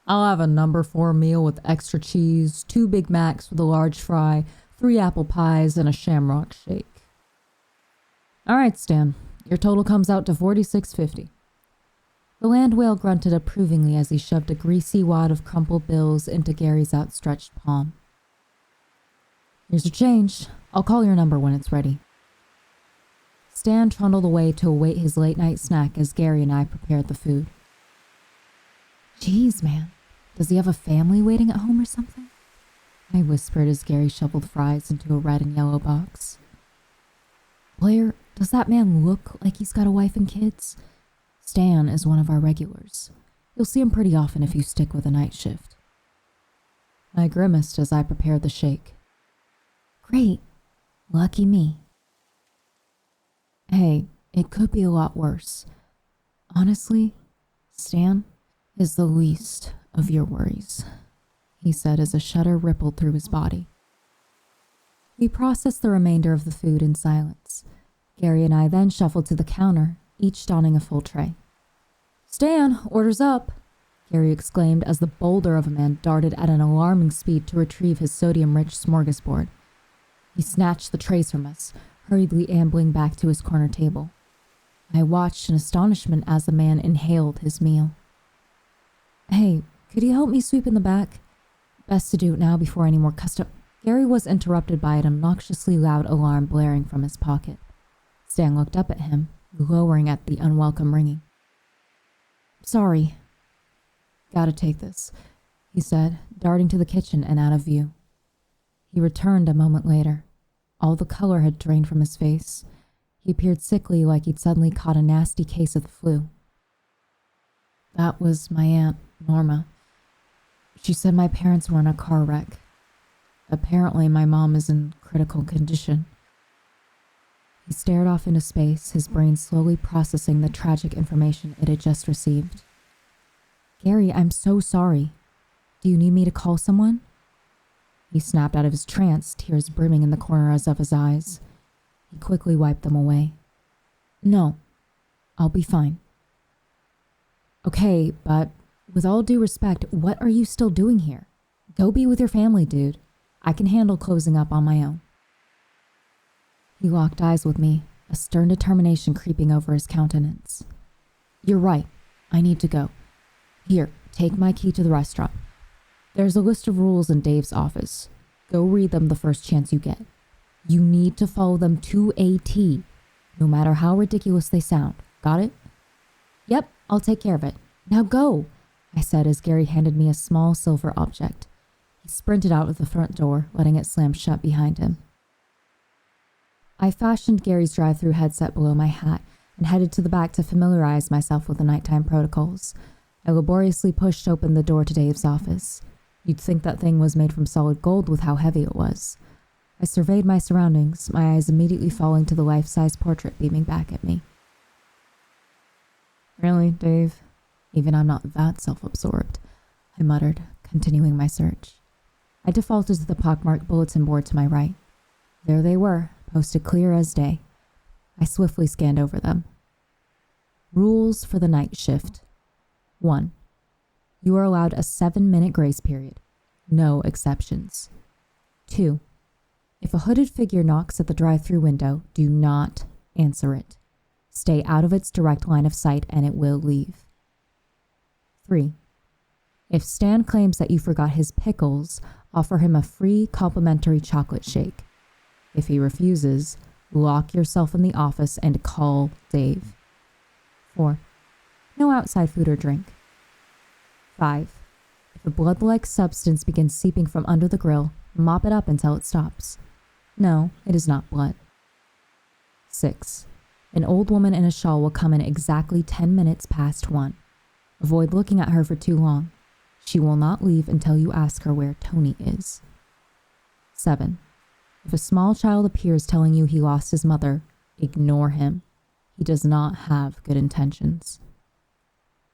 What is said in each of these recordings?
I'll have a number 4 meal with extra cheese, 2 Big Macs with a large fry, 3 apple pies, and a shamrock shake. All right, Stan. Your total comes out to $46.50. The land whale grunted approvingly as he shoved a greasy wad of crumpled bills into Gary's outstretched palm. Here's your change. I'll call your number when it's ready. Stan trundled away to await his late-night snack as Gary and I prepared the food. Jeez, man. Does he have a family waiting at home or something? I whispered as Gary shoveled fries into a red and yellow box. Blair, does that man look like he's got a wife and kids? Stan is one of our regulars. You'll see him pretty often if you stick with a night shift. I grimaced as I prepared the shake. Great. Lucky me. Hey, it could be a lot worse. Honestly, Stan is the least of your worries, he said as a shudder rippled through his body. We processed the remainder of the food in silence. Gary and I then shuffled to the counter, each donning a full tray. Stan, order's up, Gary exclaimed as the boulder of a man darted at an alarming speed to retrieve his sodium-rich smorgasbord. He snatched the trays from us, hurriedly ambling back to his corner table. I watched in astonishment as the man inhaled his meal. Hey, could you help me sweep in the back? Best to do it now before any more Gary was interrupted by an obnoxiously loud alarm blaring from his pocket. Stan looked up at him, glowering at the unwelcome ringing. Sorry. Gotta take this, he said, darting to the kitchen and out of view. He returned a moment later. All the color had drained from his face. He appeared sickly, like he'd suddenly caught a nasty case of the flu. That was my Aunt, Norma. She said my parents were in a car wreck. Apparently, my mom is in critical condition. He stared off into space, his brain slowly processing the tragic information it had just received. Gary, I'm so sorry. Do you need me to call someone? He snapped out of his trance, tears brimming in the corners of his eyes. He quickly wiped them away. No, I'll be fine. Okay, but with all due respect, what are you still doing here? Go be with your family, dude. I can handle closing up on my own. He locked eyes with me, a stern determination creeping over his countenance. You're right. I need to go. Here, take my key to the restaurant. There's a list of rules in Dave's office. Go read them the first chance you get. You need to follow them to a T, no matter how ridiculous they sound. Got it? Yep, I'll take care of it. Now go, I said as Gary handed me a small silver object. He sprinted out of the front door, letting it slam shut behind him. I fashioned Gary's drive-through headset below my hat and headed to the back to familiarize myself with the nighttime protocols. I laboriously pushed open the door to Dave's office. You'd think that thing was made from solid gold with how heavy it was. I surveyed my surroundings, my eyes immediately falling to the life-size portrait beaming back at me. Really, Dave? Even I'm not that self-absorbed, I muttered, continuing my search. I defaulted to the pockmarked bulletin board to my right. There they were, posted clear as day. I swiftly scanned over them. Rules for the night shift. 1. You are allowed a 7-minute grace period. No exceptions. 2. If a hooded figure knocks at the drive-thru window, do not answer it. Stay out of its direct line of sight and it will leave. 3. If Stan claims that you forgot his pickles, offer him a free complimentary chocolate shake. If he refuses, lock yourself in the office and call Dave. 4. No outside food or drink. 5. If a blood-like substance begins seeping from under the grill, mop it up until it stops. No, it is not blood. 6. An old woman in a shawl will come in exactly 10 minutes past 1. Avoid looking at her for too long. She will not leave until you ask her where Tony is. 7. If a small child appears telling you he lost his mother, ignore him. He does not have good intentions.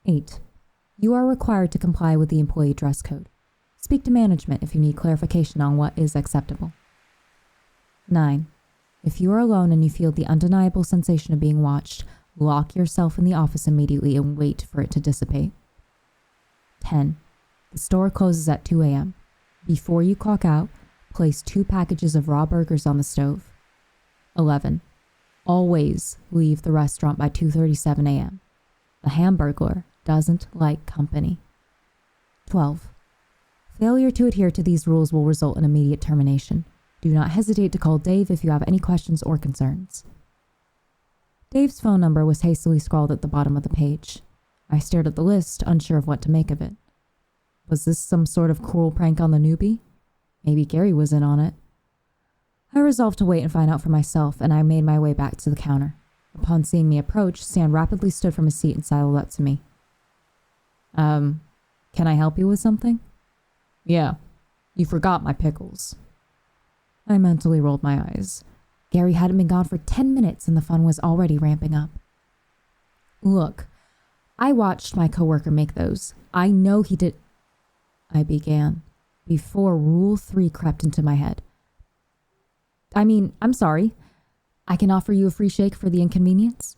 8. You are required to comply with the employee dress code. Speak to management if you need clarification on what is acceptable. 9. If you are alone and you feel the undeniable sensation of being watched, lock yourself in the office immediately and wait for it to dissipate. 10. The store closes at 2 a.m. Before you clock out, place 2 packages of raw burgers on the stove. 11. Always leave the restaurant by 2:37 a.m. The Hamburglar doesn't like company. 12. Failure to adhere to these rules will result in immediate termination. Do not hesitate to call Dave if you have any questions or concerns. Dave's phone number was hastily scrawled at the bottom of the page. I stared at the list, unsure of what to make of it. Was this some sort of cruel prank on the newbie? Maybe Gary was in on it. I resolved to wait and find out for myself, and I made my way back to the counter. Upon seeing me approach, Stan rapidly stood from his seat and sidled up to me. Can I help you with something? Yeah, you forgot my pickles. I mentally rolled my eyes. Gary hadn't been gone for 10 minutes and the fun was already ramping up. Look, I watched my coworker make those. I know he did. I began, before Rule 3 crept into my head. I'm sorry. I can offer you a free shake for the inconvenience?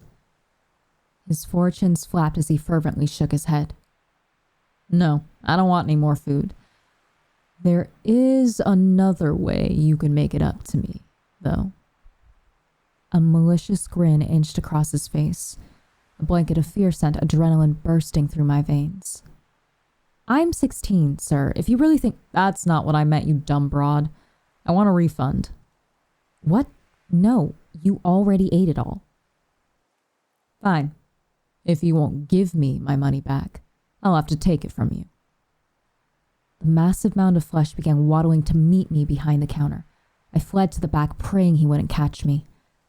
His fortunes flapped as he fervently shook his head. No, I don't want any more food. There is another way you can make it up to me, though. A malicious grin inched across his face. A blanket of fear sent adrenaline bursting through my veins. I'm 16, sir. If you really think... That's not what I meant, you dumb broad. I want a refund. What? No, you already ate it all. Fine. If you won't give me my money back, I'll have to take it from you. The massive mound of flesh began waddling to meet me behind the counter. I fled to the back, praying he wouldn't catch me.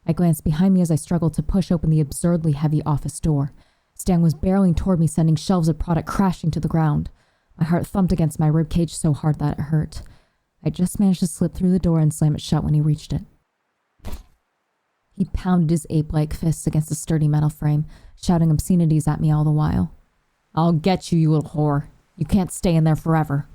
I glanced behind me as I struggled to push open the absurdly heavy office door. Stan was barreling toward me, sending shelves of product crashing to the ground. My heart thumped against my ribcage so hard that it hurt. I just managed to slip through the door and slam it shut when he reached it. He pounded his ape-like fists against the sturdy metal frame, shouting obscenities at me all the while. I'll get you, you little whore. You can't stay in there forever.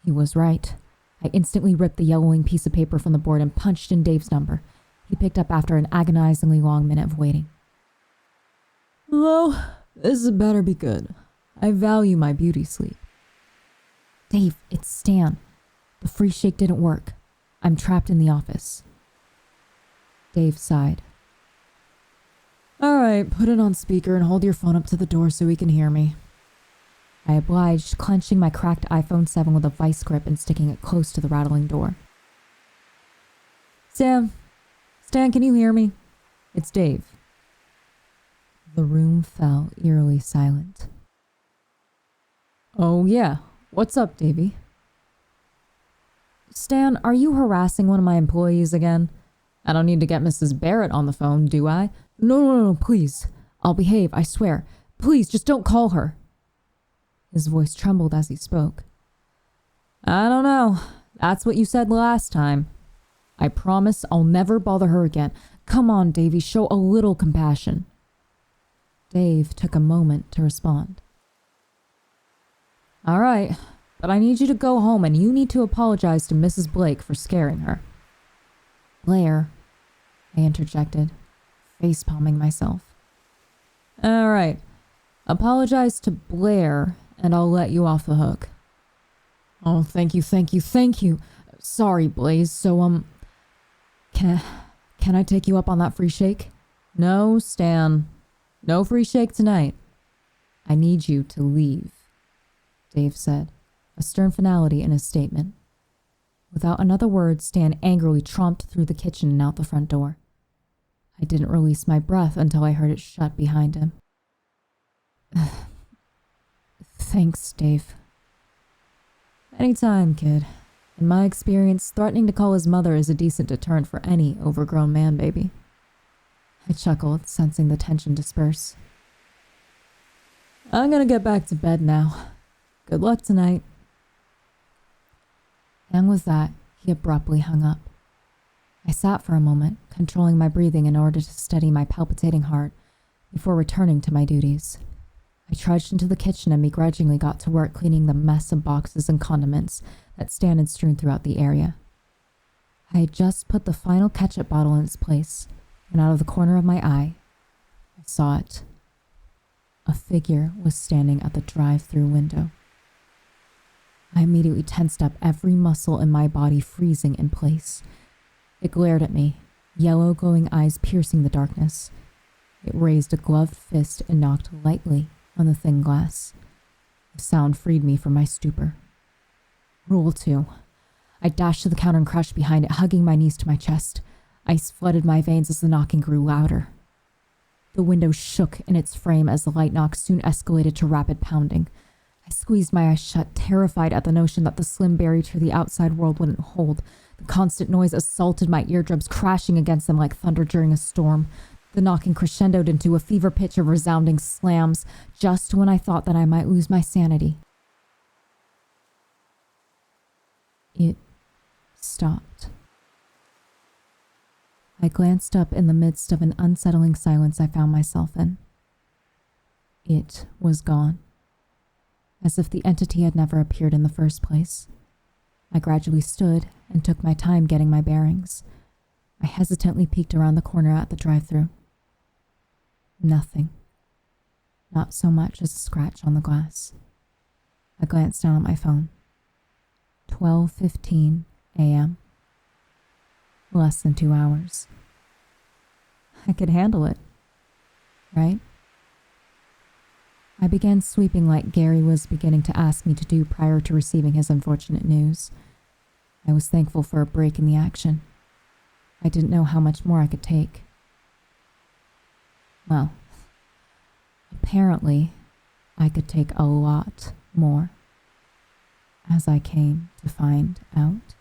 He was right. I instantly ripped the yellowing piece of paper from the board and punched in Dave's number. He picked up after an agonizingly long minute of waiting. Hello, this better be good. I value my beauty sleep. Dave, it's Stan. The free shake didn't work. I'm trapped in the office. Dave sighed. All right, put it on speaker and hold your phone up to the door so he can hear me. I obliged, clenching my cracked iPhone 7 with a vice grip and sticking it close to the rattling door. Stan, can you hear me? It's Dave. The room fell eerily silent. Oh yeah, what's up, Davey? Stan, are you harassing one of my employees again? I don't need to get Mrs. Barrett on the phone, do I? No, please. I'll behave, I swear. Please, just don't call her. His voice trembled as he spoke. I don't know. That's what you said last time. I promise I'll never bother her again. Come on, Davey, show a little compassion. Dave took a moment to respond. All right, but I need you to go home and you need to apologize to Mrs. Blake for scaring her. Blair, I interjected, face-palming myself. All right, apologize to Blair and I'll let you off the hook. Oh, thank you. Sorry, Blaze. So, can I take you up on that free shake? No, Stan. No free shake tonight. I need you to leave, Dave said, a stern finality in his statement. Without another word, Stan angrily tromped through the kitchen and out the front door. I didn't release my breath until I heard it shut behind him. Thanks, Dave. Anytime, kid. In my experience, threatening to call his mother is a decent deterrent for any overgrown man baby. I chuckled, sensing the tension disperse. I'm gonna get back to bed now. Good luck tonight. And with that, he abruptly hung up. I sat for a moment, controlling my breathing in order to steady my palpitating heart before returning to my duties. I trudged into the kitchen and begrudgingly got to work cleaning the mess of boxes and condiments that Stan had strewn throughout the area. I had just put the final ketchup bottle in its place, and out of the corner of my eye, I saw it. A figure was standing at the drive-through window. I immediately tensed up, every muscle in my body freezing in place. It glared at me, yellow glowing eyes piercing the darkness. It raised a gloved fist and knocked lightly on the thin glass. The sound freed me from my stupor. Rule 2. I dashed to the counter and crouched behind it, hugging my knees to my chest. Ice flooded my veins as the knocking grew louder. The window shook in its frame as the light knock soon escalated to rapid pounding. I squeezed my eyes shut, terrified at the notion that the slim barrier to the outside world wouldn't hold. The constant noise assaulted my eardrums, crashing against them like thunder during a storm. The knocking crescendoed into a fever pitch of resounding slams, just when I thought that I might lose my sanity. It stopped. I glanced up in the midst of an unsettling silence I found myself in. It was gone, as if the entity had never appeared in the first place. I gradually stood and took my time getting my bearings. I hesitantly peeked around the corner at the drive-thru. Nothing. Not so much as a scratch on the glass. I glanced down at my phone. 12:15 a.m. Less than 2 hours. I could handle it, right? I began sweeping like Gary was beginning to ask me to do prior to receiving his unfortunate news. I was thankful for a break in the action. I didn't know how much more I could take. Well, apparently, I could take a lot more, as I came to find out.